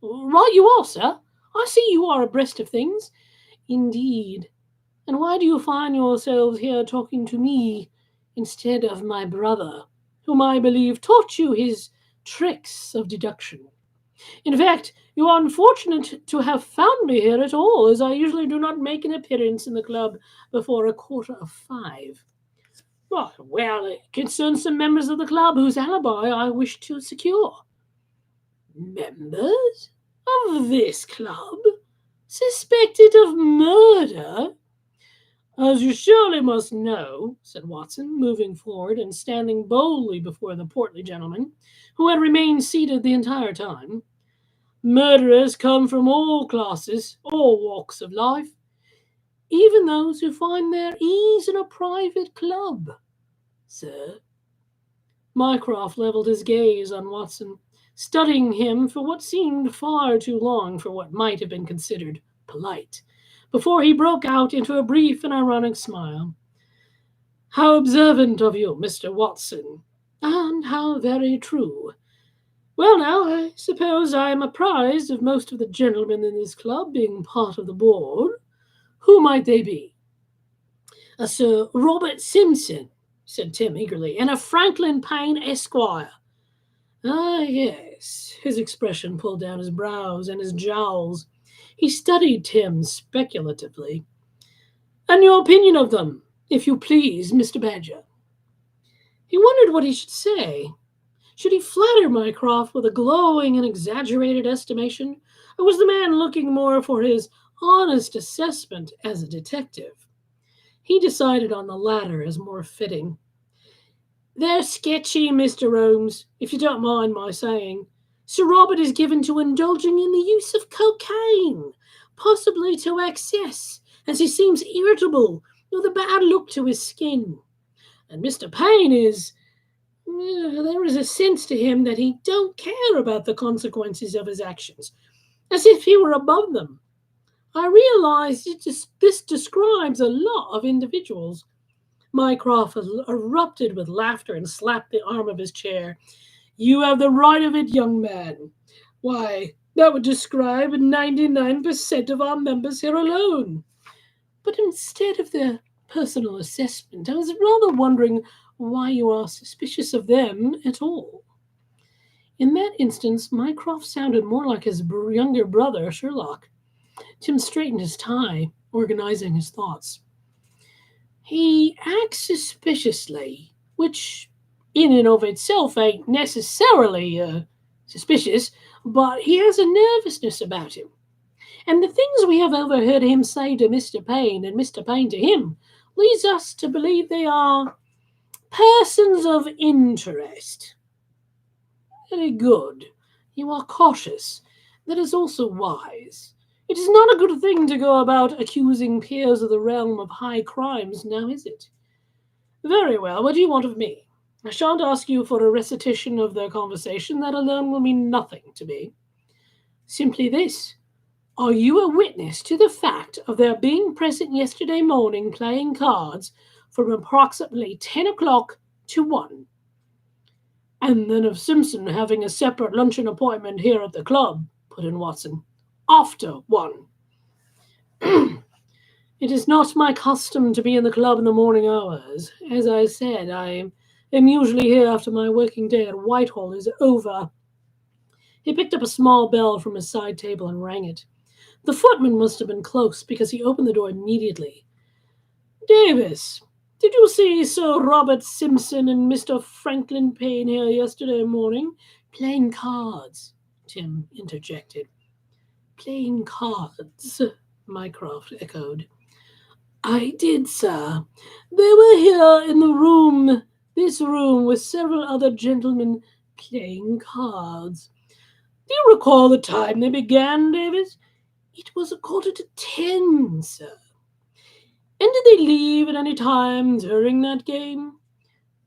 right you are, sir. I see you are abreast of things. Indeed. And why do you find yourselves here talking to me instead of my brother, whom I believe taught you his tricks of deduction? In fact, you are unfortunate to have found me here at all, as I usually do not make an appearance in the club before 5:15. Well, it concerns some members of the club whose alibi I wish to secure. Members of this club? Suspected of murder? As you surely must know, said Watson, moving forward and standing boldly before the portly gentleman, who had remained seated the entire time, murderers come from all classes, all walks of life, even those who find their ease in a private club, sir. Mycroft levelled his gaze on Watson, studying him for what seemed far too long for what might have been considered polite, before he broke out into a brief and ironic smile. How observant of you, Mr. Watson, and how very true. Well, now, I suppose I am apprised of most of the gentlemen in this club being part of the board. Who might they be? A Sir Robert Simpson, said Tim eagerly, and a Franklin Payne, Esquire. Ah, yes. His expression pulled down his brows and his jowls. He studied Tim speculatively. And your opinion of them, if you please, Mr. Badger? He wondered what he should say. Should he flatter Mycroft with a glowing and exaggerated estimation, or was the man looking more for his honest assessment as a detective? He decided on the latter as more fitting. They're sketchy, Mr. Holmes, if you don't mind my saying. Sir Robert is given to indulging in the use of cocaine, possibly to excess, as he seems irritable with a bad look to his skin. And Mr. Payne is... there is a sense to him that he don't care about the consequences of his actions, as if he were above them. I realise this describes a lot of individuals. Mycroft erupted with laughter and slapped the arm of his chair. You have the right of it, young man. Why, that would describe 99% of our members here alone. But instead of their personal assessment, I was rather wondering why you are suspicious of them at all. In that instance, Mycroft sounded more like his younger brother, Sherlock. Tim straightened his tie, organizing his thoughts. He acts suspiciously, which in and of itself ain't necessarily suspicious, but he has a nervousness about him. And the things we have overheard him say to Mr. Payne and Mr. Payne to him leads us to believe they are persons of interest. Very good. You are cautious. That is also wise. It is not a good thing to go about accusing peers of the realm of high crimes, now is it? Very well, what do you want of me? I shan't ask you for a recitation of their conversation, that alone will mean nothing to me. Simply this. Are you a witness to the fact of their being present yesterday morning playing cards from approximately 10 o'clock to 1? And then of Simpson having a separate luncheon appointment here at the club, put in Watson. After 1. It is not my custom to be in the club in the morning hours. As I said, I am usually here after my working day at Whitehall is over. He picked up a small bell from his side table and rang it. The footman must have been close, because he opened the door immediately. Davis, did you see Sir Robert Simpson and Mr. Franklin Payne here yesterday morning? Playing cards, Tim interjected. Playing cards, Mycroft echoed. I did, sir. They were here in this room, with several other gentlemen playing cards. Do you recall the time they began, Davis? It was 10:15, sir. And did they leave at any time during that game?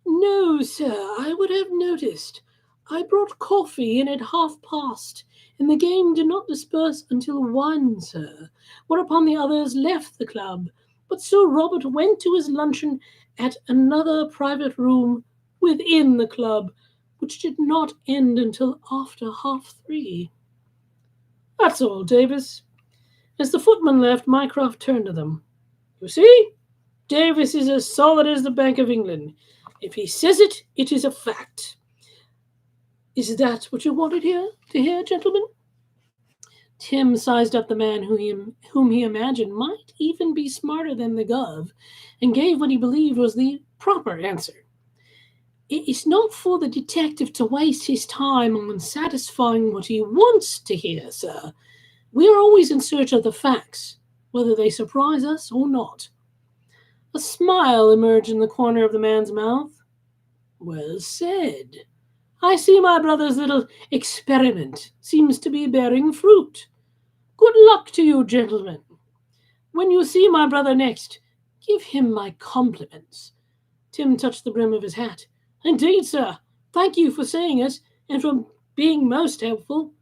No, sir, I would have noticed. I brought coffee in at 1:30, and the game did not disperse until 1, sir, whereupon the others left the club. But Sir Robert went to his luncheon at another private room within the club, which did not end until after 3:30. That's all, Davis. As the footman left, Mycroft turned to them. You see, Davis is as solid as the Bank of England. If he says it, it is a fact. Is that what you wanted to hear, gentlemen? Tim sized up the man whom he imagined might even be smarter than the Gov, and gave what he believed was the proper answer. It is not for the detective to waste his time on satisfying what he wants to hear, sir. We are always in search of the facts, whether they surprise us or not. A smile emerged in the corner of the man's mouth. Well said. I see my brother's little experiment seems to be bearing fruit. Good luck to you, gentlemen. When you see my brother next, give him my compliments. Tim touched the brim of his hat. Indeed, sir. Thank you for saying it, and for being most helpful.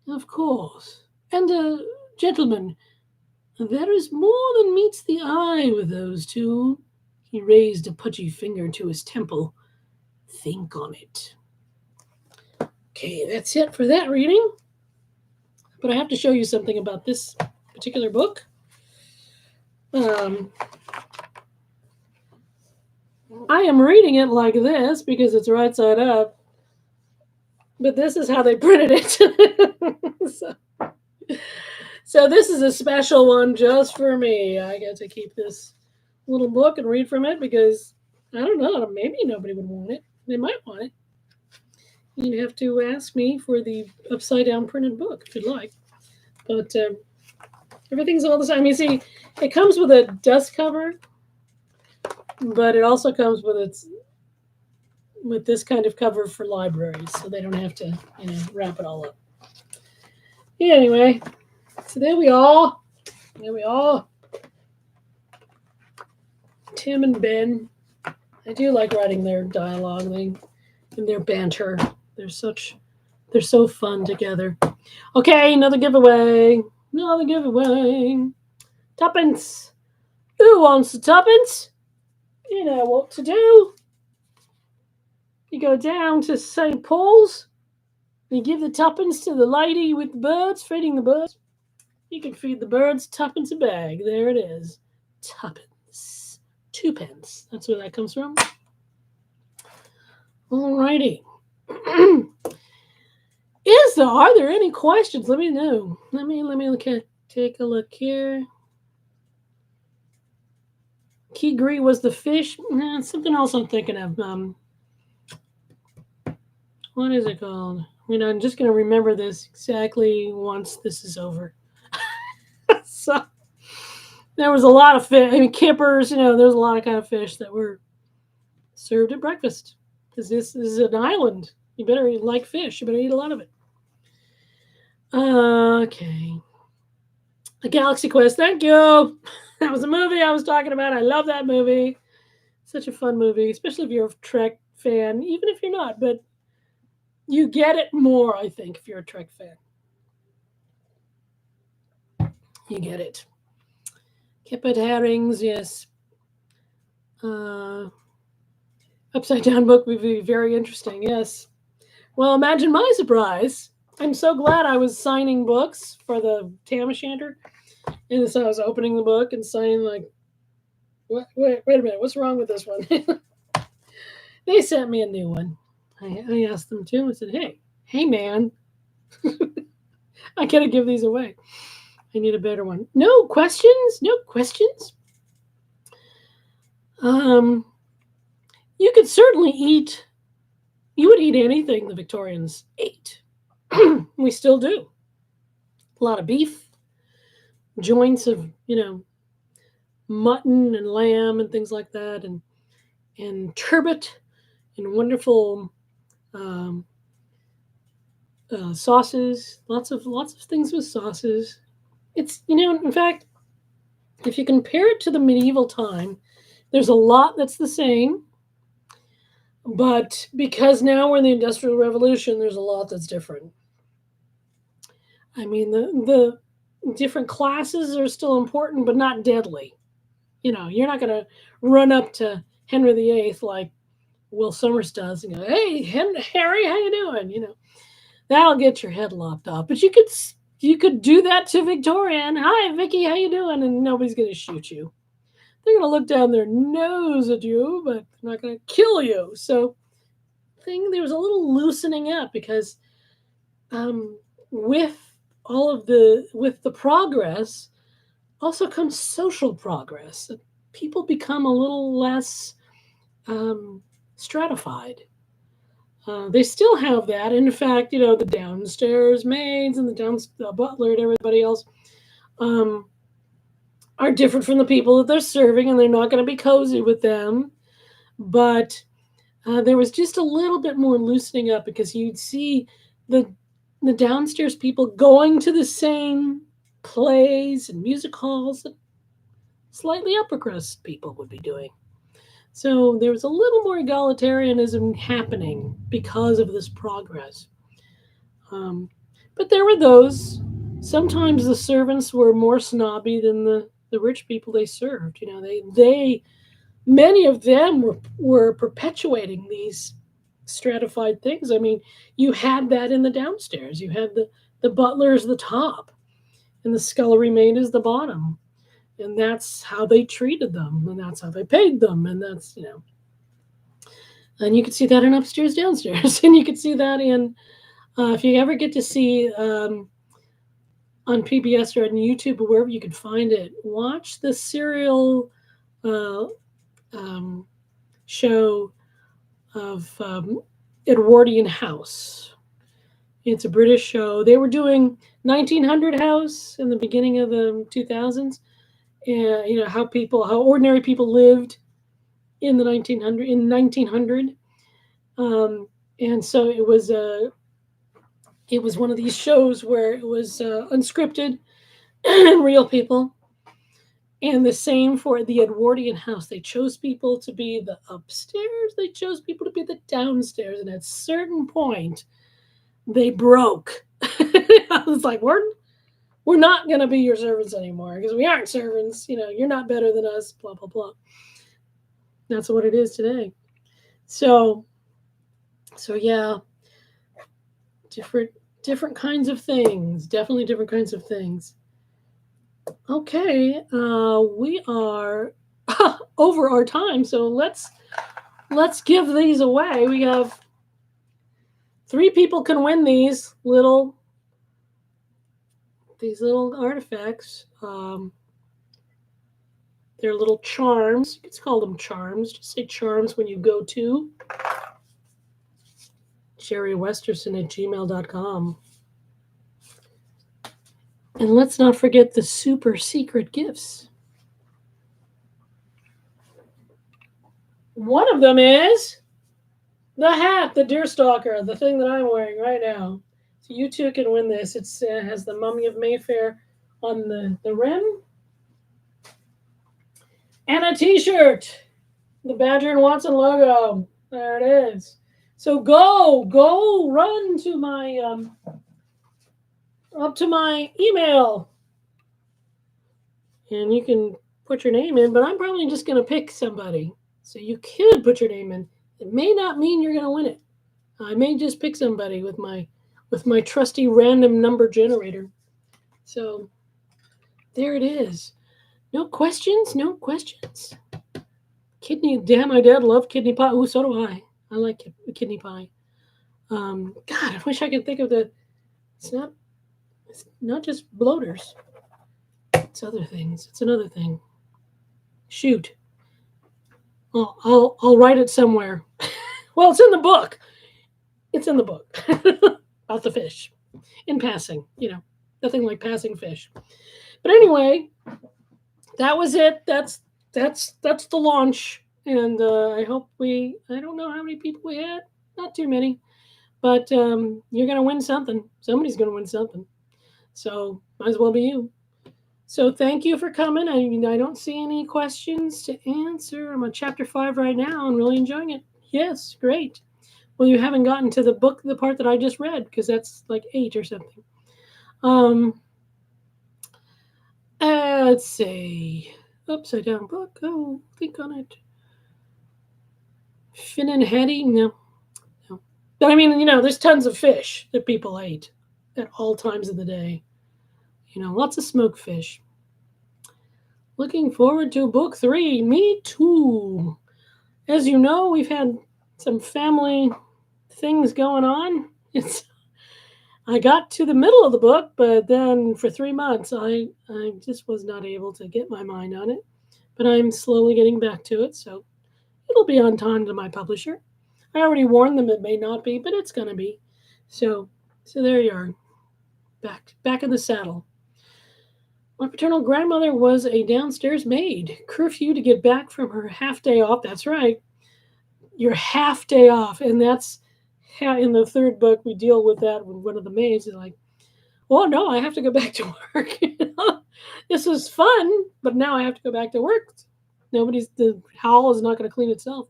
Of course. And, gentlemen, there is more than meets the eye with those two. He raised a pudgy finger to his temple. Think on it. Okay, that's it for that reading. But I have to show you something about this particular book. I am reading it like this because it's right side up. But this is how they printed it. So this is a special one just for me. I get to keep this little book and read from it because, I don't know, maybe nobody would want it. They might want it. You'd have to ask me for the upside down printed book if you'd like. But everything's all the same. You see, it comes with a dust cover, but it also comes with this kind of cover for libraries, so they don't have to, wrap it all up. Yeah, anyway, so there we are. There we are. Tim and Ben. I do like writing their dialogue and their banter. They're so fun together. Okay, another giveaway. Another giveaway. Tuppence. Who wants the tuppence? You know what to do. You go down to St. Paul's. You give the tuppence to the lady with the birds, feeding the birds. You can feed the birds tuppence a bag. There it is. Tuppence. 2 pence. That's where that comes from. Alrighty. Are there any questions? Let me know. Let me take a look here. Key was the fish. Something else I'm thinking of. What is it called? I'm just going to remember this exactly once this is over. So there was a lot of fish. Kippers. There's a lot of kind of fish that were served at breakfast. Because this is an island. You better like fish. You better eat a lot of it. Okay. A Galaxy Quest. Thank you. That was a movie I was talking about. I love that movie. Such a fun movie, especially if you're a Trek fan. Even if you're not, but you get it more, I think, if you're a Trek fan. You get it. Kippered herrings, yes. Upside down book would be very interesting, yes. Well, imagine my surprise. I'm so glad I was signing books for the Tam O'Shanter. And so I was opening the book and saying, like, wait a minute, what's wrong with this one? They sent me a new one. I asked them to. I said, hey, man, I gotta give these away. I need a better one. No questions? No questions? You could certainly eat. You would eat anything the Victorians ate. We still do. A lot of beef, joints of, mutton and lamb and things like that, and turbot and wonderful sauces. Lots of things with sauces. It's, in fact, if you compare it to the medieval time, there's a lot that's the same, but because now we're in the Industrial Revolution, there's a lot that's different. I mean, the different classes are still important, but not deadly. You're not going to run up to Henry VIII like Will Summers does and go, "Hey, Harry, how you doing?" That'll get your head lopped off. But you could do that to Victorian. "Hi, Vicky, how you doing?" And nobody's going to shoot you. They're going to look down their nose at you, but they're not going to kill you. So, there was a little loosening up because um, with with the progress also comes social progress. People become a little less um, stratified. They still have that. In fact, the downstairs maids and the butler and everybody else um, are different from the people that they're serving, and they're not going to be cozy with them. But there was just a little bit more loosening up because you'd see the the downstairs people going to the same plays and music halls that slightly upper crust people would be doing. So there was a little more egalitarianism happening because of this progress. Um, but there were those. Sometimes the servants were more snobby than the rich people they served. They many of them were perpetuating these stratified things. I mean, you had that in the downstairs. You had the butler as the top, and the scullery maid as the bottom, and that's how they treated them, and that's how they paid them, and and you could see that in upstairs, downstairs, and you could see that in if you ever get to see on PBS or on YouTube or wherever you can find it, watch the serial uh, um, show of Edwardian House. It's a British show. They were doing 1900 House in the beginning of the 2000s, and how ordinary people lived in the 1900. And so it was one of these shows where it was unscripted and real people. And the same for the Edwardian House. They chose people to be the upstairs. They chose people to be the downstairs. And at a certain point, they broke. I was like, we're not going to be your servants anymore because we aren't servants. You're not better than us, blah, blah, blah. That's what it is today. So yeah, different different kinds of things. Definitely different kinds of things. Okay, we are over our time, so let's give these away. We have 3 people can win these little artifacts. They're little charms. You can call them charms. Just say charms when you go to jerrywesterson@gmail.com. And let's not forget the super secret gifts. One of them is the hat, the deerstalker, the thing that I'm wearing right now. So you too can win this. It has the Mummy of Mayfair on the rim. And a t-shirt. The Badger and Watson logo. There it is. So run to my up to my email. And you can put your name in, but I'm probably just going to pick somebody. So you could put your name in. It may not mean you're going to win it. I may just pick somebody with my trusty random number generator. So there it is. No questions? No questions. Damn, my dad loved kidney pie. Oh, so do I. I like kidney pie. God, I wish I could think of it's not just bloaters. It's other things. It's another thing. Shoot. I'll write it somewhere. Well, it's in the book. It's in the book about the fish. In passing, nothing like passing fish. But anyway, that was it. That's the launch, and I hope I don't know how many people we had. Not too many, but you're gonna win something. Somebody's gonna win something. So might as well be you. So thank you for coming. I mean, I don't see any questions to answer. I'm on chapter 5 right now and really enjoying it. Yes, great. Well, you haven't gotten to the part that I just read, because that's like 8 or something. Um, let's see. Upside down book. Oh, think on it. Finn and Hetty? No, no. But I mean, there's tons of fish that people ate at all times of the day. Lots of smoked fish. Looking forward to book 3. Me too. As you know, we've had some family things going on. I got to the middle of the book, but then for 3 months, I just was not able to get my mind on it. But I'm slowly getting back to it, so it'll be on time to my publisher. I already warned them it may not be, but it's gonna be. So, so there you are, back in the saddle. My paternal grandmother was a downstairs maid. Curfew to get back from her half day off. That's right, your half day off, and that's in the third book we deal with that when one of the maids is like, "Oh no, I have to go back to work. This was fun, but now I have to go back to work. The howl is not going to clean itself."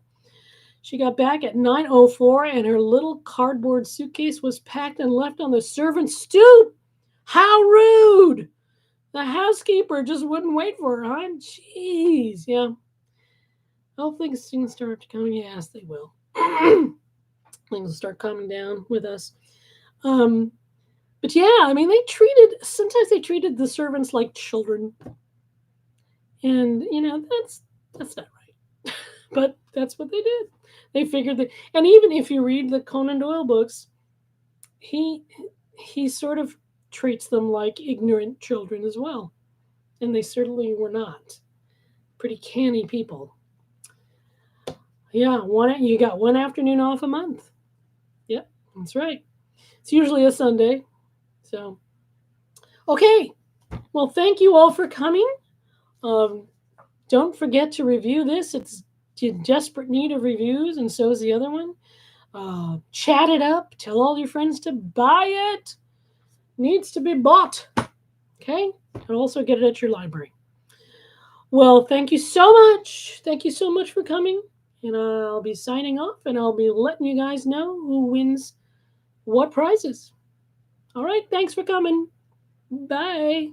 She got back at 9:04, and her little cardboard suitcase was packed and left on the servant's stoop. How rude! The housekeeper just wouldn't wait for her, huh? Jeez, yeah. I hope things soon start coming. Yes, they will. Things will start calming down with us. Um, but yeah, I mean, sometimes they treated the servants like children, and that's not right. But that's what they did. They figured that, and even if you read the Conan Doyle books, he he sort of treats them like ignorant children as well, and they certainly were not. Pretty canny people. Yeah, you got one afternoon off a month. Yep, that's right. It's usually a Sunday. So, okay. Well, thank you all for coming. Um, don't forget to review this. It's in desperate need of reviews, and so is the other one. Chat it up. Tell all your friends to buy it. Needs to be bought. Okay? And also get it at your library. Well, thank you so much. Thank you so much for coming. And I'll be signing off, and I'll be letting you guys know who wins what prizes. All right. Thanks for coming. Bye.